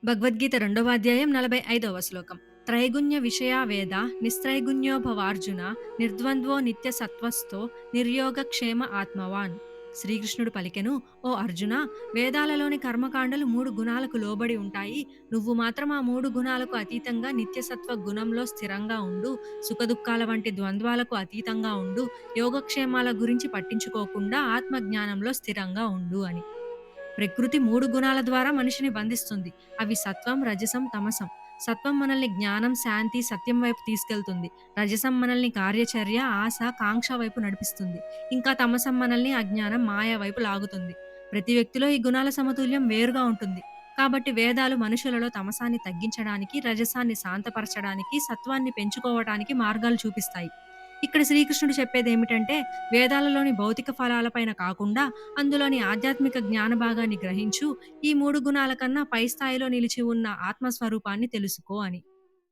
భగవద్గీత రెండవ అధ్యాయం 45వ శ్లోకం. త్రైగుణ్య విషయా వేద నిస్త్రైగుణ్యో భవార్జున నిర్ద్వంద్వో నిత్య సత్వస్థో నిర్యోగ క్షేమ ఆత్మవాన్. శ్రీకృష్ణుడు పలికెను, ఓ అర్జున, వేదాలలోని కర్మకాండలు 3 గుణాలకు లోబడి ఉంటాయి. నువ్వు మాత్రం ఆ 3 గుణాలకు అతీతంగా నిత్యసత్వ గుణంలో స్థిరంగా ఉండు. సుఖదుఖాల వంటి ద్వంద్వాలకు అతీతంగా ఉండు. యోగక్షేమాల గురించి పట్టించుకోకుండా ఆత్మజ్ఞానంలో స్థిరంగా ఉండు అని. ప్రకృతి 3 గుణాల ద్వారా మనిషిని బంధిస్తుంది. అవి సత్వం, రజసం, తమసం. సత్వం మనల్ని జ్ఞానం, శాంతి, సత్యం వైపు తీసుకెళ్తుంది. రజసం మనల్ని కార్యచర్య, ఆశ, కాంక్ష వైపు నడిపిస్తుంది. ఇంకా తమసం మనల్ని అజ్ఞానం, మాయ వైపు లాగుతుంది. ప్రతి వ్యక్తిలో ఈ గుణాల సమతుల్యం వేరుగా ఉంటుంది. కాబట్టి వేదాలు మనుషులలో తమసాన్ని తగ్గించడానికి, రజసాన్ని శాంతపరచడానికి, సత్వాన్ని పెంచుకోవటానికి మార్గాలు చూపిస్తాయి. ఇక్కడ శ్రీకృష్ణుడు చెప్పేదేమిటంటే, వేదాలలోని భౌతిక ఫలాలపైన కాకుండా అందులోని ఆధ్యాత్మిక జ్ఞాన భాగాన్ని గ్రహించు. ఈ 3 గుణాల కన్నా పై స్థాయిలో నిలిచి ఉన్న ఆత్మస్వరూపాన్ని తెలుసుకో అని.